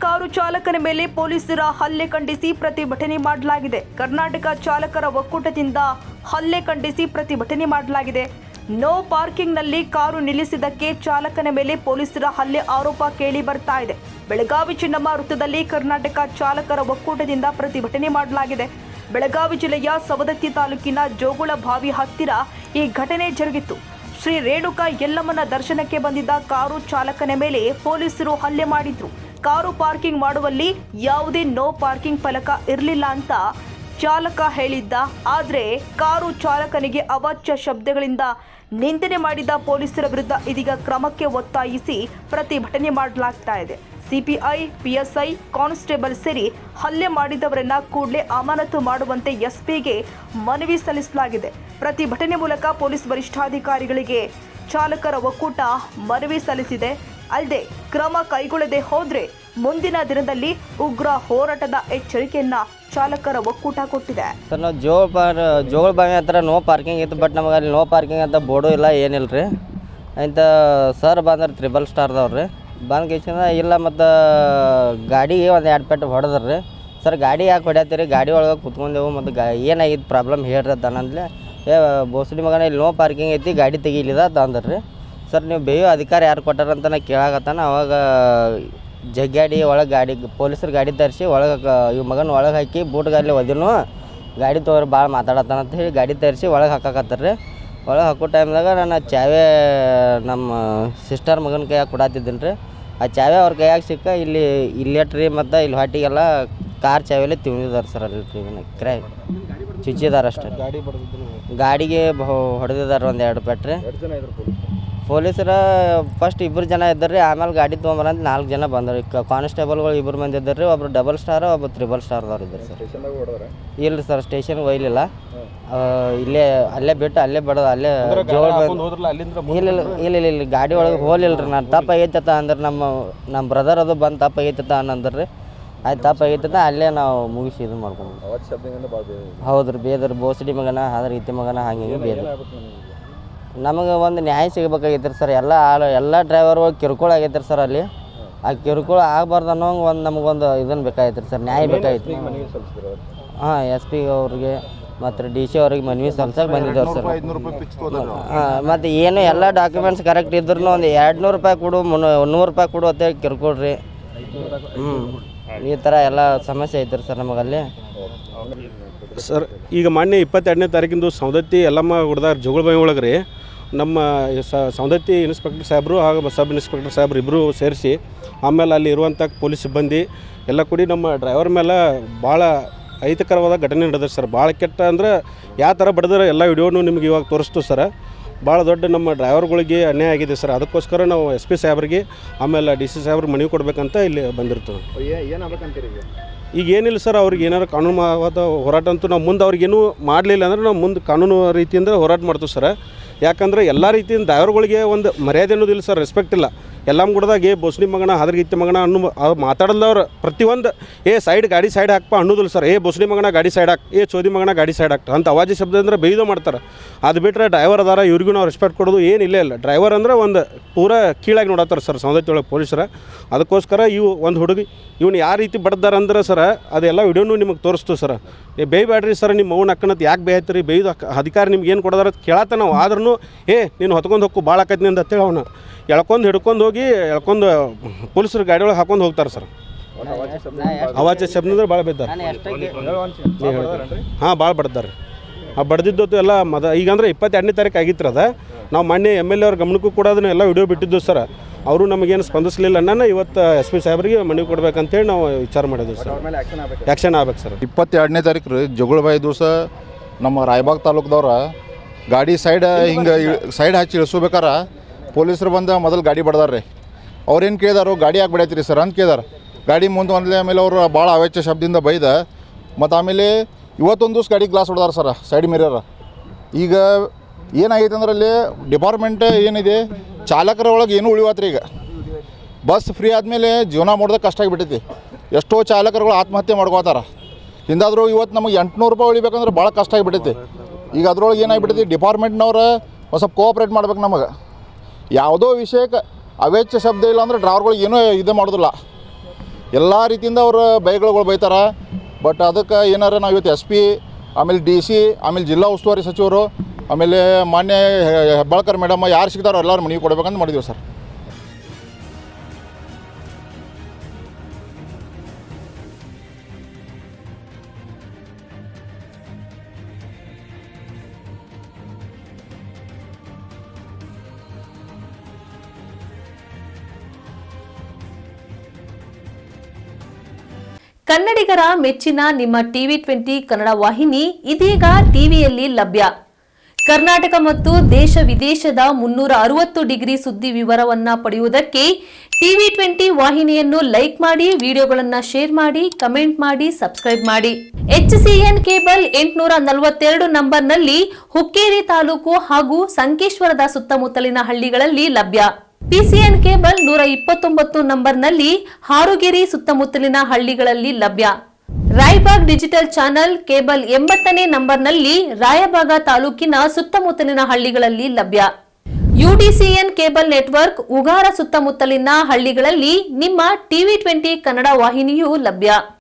Car ಚಾಲಕನ ಮೇಲೆ ಪೊಲೀಸರ ಹಲ್ಲೆ ಖಂಡಿಸಿ ಪ್ರತಿಭಟನೆ ಮಾಡಲಾಗಿದೆ. ಕರ್ನಾಟಕ ಚಾಲಕರ ಒಕ್ಕೂಟದಿಂದ ಹಲ್ಲೆ ಖಂಡಿಸಿ ಪ್ರತಿಭಟನೆ ಮಾಡಲಾಗಿದೆ. ನೋ ಪಾರ್ಕಿಂಗ್ನಲ್ಲಿ ಕಾರು ನಿಲ್ಲಿಸಿದ್ದಕ್ಕೆ ಚಾಲಕನ ಮೇಲೆ ಪೊಲೀಸರ ಹಲ್ಲೆ ಆರೋಪ ಕೇಳಿ ಬರ್ತಾ ಇದೆ. ಬೆಳಗಾವಿ ಚೆನ್ನಮ್ಮ ವೃತ್ತದಲ್ಲಿ ಕರ್ನಾಟಕ ಚಾಲಕರ ಒಕ್ಕೂಟದಿಂದ ಪ್ರತಿಭಟನೆ ಮಾಡಲಾಗಿದೆ. ಬೆಳಗಾವಿ ಜಿಲ್ಲೆಯ ಸವದತ್ತಿ ತಾಲೂಕಿನ ಜೋಗುಳಬಾವಿ ಹತ್ತಿರ ಈ ಘಟನೆ ಜರುಗಿತು. ಶ್ರೀ ರೇಣುಕಾ ಯಲ್ಲಮ್ಮನ ದರ್ಶನಕ್ಕೆ ಬಂದಿದ್ದ ಕಾರು ಚಾಲಕನ ಮೇಲೆ ಪೊಲೀಸರು ಹಲ್ಲೆ ಮಾಡಿದ್ರು. ಕಾರು ಪಾರ್ಕಿಂಗ್ ಮಾಡುವಲ್ಲಿ ಯಾವುದೇ ನೋ ಪಾರ್ಕಿಂಗ್ ಫಲಕ ಇರಲಿಲ್ಲ ಅಂತ ಚಾಲಕ ಹೇಳಿದ್ದ. ಆದರೆ ಕಾರು ಚಾಲಕನಿಗೆ ಅವಾಚ್ಯ ಶಬ್ದಗಳಿಂದ ನಿಂದನೆ ಮಾಡಿದ ಪೊಲೀಸರ ವಿರುದ್ಧ ಇದೀಗ ಕ್ರಮಕ್ಕೆ ಒತ್ತಾಯಿಸಿ ಪ್ರತಿಭಟನೆ ಮಾಡಲಾಗ್ತಾ ಇದೆ. ಸಿಪಿಐ, ಪಿಎಸ್ಐ, ಕಾನ್ಸ್ಟೇಬಲ್ ಸೇರಿ ಹಲ್ಲೆ ಮಾಡಿದವರನ್ನ ಕೂಡಲೇ ಅಮಾನತು ಮಾಡುವಂತೆ ಎಸ್ಪಿಗೆ ಮನವಿ ಸಲ್ಲಿಸಲಾಗಿದೆ. ಪ್ರತಿಭಟನೆ ಮೂಲಕ ಪೊಲೀಸ್ ವರಿಷ್ಠಾಧಿಕಾರಿಗಳಿಗೆ ಚಾಲಕರ ಒಕ್ಕೂಟ ಮನವಿ ಸಲ್ಲಿಸಿದೆ. ಅಲ್ಲದೆ ಕ್ರಮ ಕೈಗೊಳ್ಳದೆ ಹೋದ್ರೆ ಮುಂದಿನ ದಿನದಲ್ಲಿ ಉಗ್ರ ಹೋರಾಟದ ಎಚ್ಚರಿಕೆಯನ್ನ ಚಾಲಕರ ಒಕ್ಕೂಟ ಕೊಟ್ಟಿದೆ. ಸರ್, ನಾವು ಜೋಗುಳಬಾವಿ ಹತ್ರ ನೋ ಪಾರ್ಕಿಂಗ್ ಇತ್ತು, ಬಟ್ ನಮಗೆ ಅಲ್ಲಿ ನೋ ಪಾರ್ಕಿಂಗ್ ಅಂತ ಬೋರ್ಡು ಇಲ್ಲ, ಏನಿಲ್ಲ ರೀ. ಅಂತ ಸರ್ ಬಂದ್ರೆ 3 ಸ್ಟಾರ್ದವ್ರು ರೀ. ಬಂದು ಕೇಸಿಂದ ಇಲ್ಲ, ಮತ್ತು ಗಾಡಿಗೆ ಒಂದು 2 ಪೆಟ್ಟು ಹೊಡೆದ್ರಿ ರೀ. ಸರ್, ಗಾಡಿ ಯಾಕೆ ಹೊಡ್ಯಾತೀರಿ, ಗಾಡಿ ಒಳಗೆ ಕುತ್ಕೊಂಡೆವು, ಮತ್ತು ಏನಾಗಿತ್ತು ಪ್ರಾಬ್ಲಮ್ ಹೇಳ್ರಿ ಅಂದ್ಲೆ, ಬೋಸಡಿ ಮಗನ ಇಲ್ಲಿ ನೋ ಪಾರ್ಕಿಂಗ್ ಐತಿ, ಗಾಡಿ ತೆಗಿಲಿದ ಅಂದ್ರಿ ರೀ. ಸರ್, ನೀವು ಬೇಯೋ ಅಧಿಕಾರ ಯಾರು ಕೊಟ್ಟಾರಂತ ನಾ ಕೇಳಾಕತ್ತಾನ. ಅವಾಗ ಜಗ್ಗಾಡಿ ಒಳಗೆ ಗಾಡಿ ಪೊಲೀಸರು ಗಾಡಿ ತರಿಸಿ ಒಳಗೆ ಇವ್ ಮಗನ ಒಳಗೆ ಹಾಕಿ ಬೂಟ್ಗಾಲಿ ಒದಿನು ಗಾಡಿ ತೊಗೊರಿ ಭಾಳ ಮಾತಾಡತ್ತಾನಂತ ಹೇಳಿ ಗಾಡಿ ತರಿಸಿ ಒಳಗೆ ಹಾಕಾಕತ್ತಾರ್ರಿ. ಒಳಗೆ ಹಾಕೋ ಟೈಮ್ದಾಗ ನಾನು ಚಾವೆ ನಮ್ಮ ಸಿಸ್ಟರ್ ಮಗನ ಕೈಯಾಗ ಕೊಡಾತಿದ್ದೀನಿ ರೀ. ಆ ಚಾವೆ ಅವ್ರ ಕೈಯಾಗ ಸಿಕ್ಕ ಇಲ್ಲೆಟ್ರಿ ಮತ್ತು ಇಲ್ಲಿ ಹೊಟ್ಟಿಗೆಲ್ಲ ಕಾರ್ ಚಾವೆಲೆ ತಿಂದಿದ್ದಾರೆ ಸರ್. ಅಲ್ಲಿ ಕ್ರ್ಯಾ ಚುಚ್ಚಿದಾರೆ ಅಷ್ಟೇ. ಗಾಡಿಗೆ ಹೊಡೆದಿದ್ದಾರೆ ಒಂದು 2 ಪೆಟ್ರಿ. ಪೊಲೀಸರ ಫಸ್ಟ್ 2 ಜನ ಇದ್ದಾರೆ, ಆಮೇಲೆ ಗಾಡಿ ತೊಗೊಂಬರಂತ 4 ಜನ ಬಂದರು. ಕಾನ್ಸ್ಟೇಬಲ್ಗಳು 2 ಮಂದಿ ಇದ್ದಾರೆ ರೀ. ಒಬ್ಬರು 2 ಸ್ಟಾರ್, ಒಬ್ಬರು 3 ಸ್ಟಾರ್ದವ್ರು ಇದ್ದಾರೆ ಸರ್. ಇಲ್ಲ ಸರ್, ಸ್ಟೇಷನ್ಗೆ ಒಯ್ಲಿಲ್ಲ. ಅಲ್ಲೇ ಬಿಟ್ಟು ಅಲ್ಲೇ ಬಡೋದು, ಅಲ್ಲೇ ಇಲ್ಲ ಗಾಡಿ ಒಳಗೆ ಹೋಲಿಲ್ಲ ರೀ. ನಾನು ತಪ್ಪಾಗೈತತ ಅಂದ್ರೆ ನಮ್ಮ ಬ್ರದರ್ ಅದು ಬಂದು ತಪ್ಪಾಗೈತತ ಅನ್ನಂದ್ರೆ ರೀ. ಆಯ್ತು, ತಪ್ಪಾಗೈತತ ಅಲ್ಲೇ ನಾವು ಮುಗಿಸಿ ಇದು ಮಾಡ್ಕೊಂಡು. ಹೌದು ರೀ, ಬೇದರ್ ಬೋಸಡಿ ಮಗನ ಆದ್ರೆ ರೀತಿ ಮಗನ ಹಂಗೆ ಬೇದರ್. ನಮಗೆ ಒಂದು ನ್ಯಾಯ ಸಿಗಬೇಕಾಗೈತೆ ರೀ ಸರ್. ಎಲ್ಲ ಡ್ರೈವರ್ಗಳು ಕಿರುಕುಳ ಆಗೈತೆ ರೀ ಸರ್. ಅಲ್ಲಿ ಆ ಕಿರುಕುಳ ಆಗಬಾರ್ದು ಅನ್ನೋ ನಮಗೊಂದು ಇದನ್ನು ಬೇಕಾಗೈತೆ ರೀ ಸರ್, ನ್ಯಾಯ ಬೇಕಾಗಿತ್ತು. ಹಾಂ, SP ಅವ್ರಿಗೆ ಮತ್ತು DC ಅವ್ರಿಗೆ ಮನವಿ ಸಲ್ಸಕ್ಕೆ ಬಂದಿದ್ದೇವೆ ಸರ್. ಮತ್ತು ಏನು ಎಲ್ಲ ಡಾಕ್ಯುಮೆಂಟ್ಸ್ ಕರೆಕ್ಟ್ ಇದ್ರೂ ಒಂದು 200 ರೂಪಾಯಿ ಕೊಡು, 100 ರೂಪಾಯಿ ಕೊಡು ಅಂತೇಳಿ ಕಿರುಕೊಳ್ರಿ. ಈ ಥರ ಎಲ್ಲ ಸಮಸ್ಯೆ ಐತೆ ರೀ ಸರ್ ನಮಗಲ್ಲಿ. ಸರ್, ಈಗ ಮೊನ್ನೆ 22ನೇ ತಾರೀಕಿಂದು ಸವದತ್ತಿ ಯಲ್ಲಮ್ಮ ಗುಡ್ದಾಗ ಜೋಗುಳಬಾವಿ ಒಳಗೆ ರೀ ನಮ್ಮ ಸವದತ್ತಿ ಇನ್ಸ್ಪೆಕ್ಟರ್ ಸಾಹೇಬರು ಹಾಗೂ ಸಬ್ ಇನ್ಸ್ಪೆಕ್ಟರ್ ಸಾಹೇಬ್ರು ಇಬ್ಬರು ಸೇರಿಸಿ ಆಮೇಲೆ ಅಲ್ಲಿ ಇರುವಂಥ ಪೊಲೀಸ್ ಸಿಬ್ಬಂದಿ ಎಲ್ಲ ಕೂಡಿ ನಮ್ಮ ಡ್ರೈವರ್ ಮೇಲೆ ಭಾಳ ಅಹಿತಕರವಾದ ಘಟನೆ ನಡೆದ ಸರ್. ಭಾಳ ಕೆಟ್ಟ ಅಂದ್ರೆ ಯಾವ ಥರ ಬಡ್ದಾರೆ ಎಲ್ಲ ವಿಡಿಯೋನು ನಿಮ್ಗೆ ಇವಾಗ ತೋರಿಸ್ತು ಸರ್. ಭಾಳ ದೊಡ್ಡ ನಮ್ಮ ಡ್ರೈವರ್ಗಳಿಗೆ ಅನ್ಯಾಯ ಆಗಿದೆ ಸರ್. ಅದಕ್ಕೋಸ್ಕರ ನಾವು SP ಸಾಹೇಬ್ರಿಗೆ ಆಮೇಲೆ DC ಸಾಹೇಬ್ರಿಗೆ ಮನವಿ ಕೊಡಬೇಕಂತ ಇಲ್ಲಿ ಬಂದಿರ್ತೀವಿ. ಈಗ ಏನಿಲ್ಲ ಸರ್, ಅವ್ರಿಗೆ ಏನಾರು ಕಾನೂನುವಾದ ಹೋರಾಟ ಅಂತೂ ನಾವು ಮುಂದೆ ಅವ್ರಿಗೇನು ಮಾಡಲಿಲ್ಲ ಅಂದ್ರೆ ನಾವು ಮುಂದೆ ಕಾನೂನು ರೀತಿಯಿಂದ ಹೋರಾಟ ಮಾಡ್ತೀವಿ ಸರ್. ಯಾಕಂದರೆ ಎಲ್ಲ ರೀತಿಯಿಂದ ಡ್ರೈವರ್ಗಳಿಗೆ ಒಂದು ಮರ್ಯಾದೆ ಅನ್ನೋದಿಲ್ಲ ಸರ್, ರೆಸ್ಪೆಕ್ಟ್ ಇಲ್ಲ. ಎಲ್ಲ ಗುಡ್ದಾಗ ಬೋಸಡಿ ಮಗನ ಹಾದ್ರಗೀತಿ ಮಗನ ಮಾತಾಡಲ್ದವ್ರು ಪ್ರತಿಯೊಂದು ಗಾಡಿ ಸೈಡ್ ಹಾಕಪ್ಪ ಅನ್ನೋದಿಲ್ಲ ಸರ್. ಬೋಸಡಿ ಮಗನ ಗಾಡಿ ಸೈಡ್ ಹಾಕಿ, ಚೋದಿ ಮಗನ ಗಾಡಿ ಸೈಡ್ ಹಾಕ್ತ ಅಂತ ಅವಾಜಿ ಶಬ್ದ ಅಂದ್ರೆ ಬೈದು ಮಾಡ್ತಾರೆ. ಅದು ಬಿಟ್ಟರೆ ಡ್ರೈವರ್ ಅದಾರ, ಇವ್ರಿಗೂ ನಾವು ರೆಸ್ಪೆಕ್ಟ್ ಕೊಡೋದು ಏನಿಲ್ಲ ಇಲ್ಲ. ಡ್ರೈವರ್ ಅಂದ್ರೆ ಒಂದು ಪೂರಾ ಕೀಳಾಗಿ ನೋಡತ್ತಾರೆ ಸರ್ ಸವದತ್ತಿ ಒಳಗೆ ಪೊಲೀಸರ. ಅದಕ್ಕೋಸ್ಕರ ಒಂದು ಹುಡುಗಿ ಇವ್ನು ಯಾವ ರೀತಿ ಬಡ್ದಾರ ಅಂದ್ರೆ ಸರ್, ಅದೆಲ್ಲ ವಿಡಿಯೋನು ನಿಮಗೆ ತೋರಿಸ್ತು ಸರ್. ಬೇಯ್ಬೇಡ್ರಿ ಸರ್, ನಿಮ್ಮ ಮೌನ ಅಕ್ಕನತ್ ಯಾಕೆ ಬೇಯ್ತೀರಿ, ಬೇಯ್ದು ಅಧಿಕಾರ ನಿಮ್ಗೆ ಏನು ಕೊಡೋದಾರ ಕೇಳತ್ತ ನಾವು. ಆದ್ರೂ ನೀನು ಹೊತ್ಕೊಂಡು ಹೋಗು ಭಾಳ ಆಕೈತಿ ಅಂತೇಳಿ ಅವನು ಹಿಡ್ಕೊಂಡು ಹೋಗಿ ಪೊಲೀಸರು ಗಾಡಿ ಒಳಗೆ ಹಾಕೊಂಡು ಹೋಗ್ತಾರೆ ಸರ್. ಅವಾಚ್ಯ ಶಬ್ದ ಅಂದ್ರೆ ಭಾಳ ಬಿದ್ದಾರೆ. ಹಾಂ, ಭಾಳ ಬಡ್ದಾರೆ. ಆ ಬಡ್ದಿದ್ದು ಎಲ್ಲ ಈಗಂದ್ರೆ 22ನೇ ತಾರೀಕು ಆಗಿತ್ತು ಅದ. ನಾವು ಮೊನ್ನೆ MLA ಅವ್ರ ಗಮನಕ್ಕೂ ಕೂಡ ಅದನ್ನ ಎಲ್ಲ ವಿಡಿಯೋ ಬಿಟ್ಟಿದ್ದು ಸರ್. ಅವರು ನಮಗೇನು ಸ್ಪಂದಿಸಲಿಲ್ಲ. ನಾನು ಇವತ್ತು SP ಸಾಹೇಬ್ರಿಗೆ ಮನವಿ ಕೊಡ್ಬೇಕಂತೇಳಿ ನಾವು ವಿಚಾರ ಮಾಡಿದ್ವಿ ಸರ್. ಆ್ಯಕ್ಷನ್ ಆಗ್ಬೇಕು ಸರ್. 22ನೇ ತಾರೀಕು ರೀ ಜೋಗುಳಬಾವಿ ದಿವಸ ನಮ್ಮ ರಾಯಬಾಗ್ ತಾಲೂಕ್ದವ್ರ ಗಾಡಿ ಸೈಡ್ ಹಚ್ಚಿ ಇಳಿಸ್ಬೇಕಾರೆ ಪೊಲೀಸರು ಬಂದು ಮೊದಲು ಗಾಡಿ ಬಡ್ದಾರ್ರಿ. ಅವ್ರೇನು ಕೇಳಿದಾರು, ಗಾಡಿ ಯಾಕೆ ಬಡಿಯತ್ರಿ ಸರ್ ಅಂತ ಕೇಳಿದಾರೆ. ಗಾಡಿ ಮುಂದೆ ಒಂದ್ಲೆ ಆಮೇಲೆ ಅವರು ಭಾಳ ಅವಾಚ್ಯ ಶಬ್ದದಿಂದ ಬೈದ. ಮತ್ತು ಆಮೇಲೆ ಇವತ್ತೊಂದು ದಿವಸ ಗಾಡಿ ಗ್ಲಾಸ್ ಹೊಡೆದಾರ ಸರ್, ಸೈಡ್ ಮಿರರ್. ಈಗ ಏನಾಗೈತೆ ಅಂದ್ರೆ ಅಲ್ಲಿ ಡಿಪಾರ್ಟ್ಮೆಂಟ್ ಏನಿದೆ ಚಾಲಕರ ಒಳಗೆ ಏನೂ ಉಳಿವಾತ್ರಿ. ಈಗ ಬಸ್ ಫ್ರೀ ಆದಮೇಲೆ ಜೀವನ ಮಾಡೋದಕ್ಕೆ ಕಷ್ಟ ಆಗಿಬಿಟ್ಟೈತಿ. ಎಷ್ಟೋ ಚಾಲಕರುಗಳು ಆತ್ಮಹತ್ಯೆ ಮಾಡ್ಕೋತಾರ. ಹಿಂದಾದರೂ ಇವತ್ತು ನಮಗೆ 800 ರೂಪಾಯಿ ಉಳಿಬೇಕಂದ್ರೆ ಭಾಳ ಕಷ್ಟ ಆಗಿಬಿಟ್ಟೈತಿ. ಈಗ ಅದ್ರೊಳಗೆ ಏನಾಗಿಬಿಟ್ಟೈತಿ, ಡಿಪಾರ್ಟ್ಮೆಂಟ್ನವ್ರು ಸ್ವಲ್ಪ ಕೋಆಪ್ರೇಟ್ ಮಾಡ್ಬೇಕು ನಮಗೆ. ಯಾವುದೋ ವಿಷಯಕ್ಕೆ ಅವೇಚ್ಯ ಶಬ್ದ ಇಲ್ಲ ಅಂದ್ರೆ ಡ್ರೈವರ್ಗಳಿಗೆ ಏನೂ ಇದು ಮಾಡೋದಿಲ್ಲ. ಎಲ್ಲ ರೀತಿಯಿಂದ ಅವ್ರ ಬೈಗಳು ಬೈತಾರೆ. ಬಟ್ ಅದಕ್ಕೆ ಏನಾರ ನಾವು ಇವತ್ತು SP ಆಮೇಲೆ DC ಆಮೇಲೆ ಜಿಲ್ಲಾ ಉಸ್ತುವಾರಿ ಸಚಿವರು ಆಮೇಲೆ ಮಾನ್ಯ ಹೆಬ್ಬಾಳ್ಕರ್ ಮೇಡಮ್ ಯಾರು ಸಿಗ್ತಾರೋ ಎಲ್ಲರೂ ಮನವಿ ಕೊಡಬೇಕಂತ ಮಾಡಿದ್ದೀವಿ ಸರ್. ಕನ್ನಡಿಗರ ಮೆಚ್ಚಿನ ನಿಮ್ಮ TV20 ಕನ್ನಡ ವಾಹಿನಿ ಇದೀಗ ಟಿವಿಯಲ್ಲಿ ಲಭ್ಯ. ಕರ್ನಾಟಕ ಮತ್ತು ದೇಶ ವಿದೇಶದ 360 ಡಿಗ್ರಿ ಸುದ್ದಿ ವಿವರವನ್ನ ಪಡೆಯುವುದಕ್ಕೆ TV20 ವಾಹಿನಿಯನ್ನು ಲೈಕ್ ಮಾಡಿ, ವಿಡಿಯೋಗಳನ್ನು ಶೇರ್ ಮಾಡಿ, ಕಮೆಂಟ್ ಮಾಡಿ, ಸಬ್ಸ್ಕ್ರೈಬ್ ಮಾಡಿ. HCN ಕೇಬಲ್ 842 ನಂಬರ್ನಲ್ಲಿ ಹುಕ್ಕೇರಿ ತಾಲೂಕು ಹಾಗೂ ಸಂಕೇಶ್ವರದ ಸುತ್ತಮುತ್ತಲಿನ ಹಳ್ಳಿಗಳಲ್ಲಿ ಲಭ್ಯ. PCN ಕೇಬಲ್ 129 ನಂಬರ್ನಲ್ಲಿ ಹಾರುಗೆರೆ ಸುತ್ತಮುತ್ತಲಿನ ಹಳ್ಳಿಗಳಲ್ಲಿ ಲಭ್ಯ. ರಾಯಬಾಗ್ ಡಿಜಿಟಲ್ ಚಾನೆಲ್ ಕೇಬಲ್ 80ನೇ ನಂಬರ್ನಲ್ಲಿ ರಾಯಬಾಗ ತಾಲೂಕಿನ ಸುತ್ತಮುತ್ತಲಿನ ಹಳ್ಳಿಗಳಲ್ಲಿ ಲಭ್ಯ. UDCN ಕೇಬಲ್ ನೆಟ್ವರ್ಕ್ ಉಗಾರ ಸುತ್ತಮುತ್ತಲಿನ ಹಳ್ಳಿಗಳಲ್ಲಿ ನಿಮ್ಮ TV20 ಕನ್ನಡ ವಾಹಿನಿಯೂ ಲಭ್ಯ.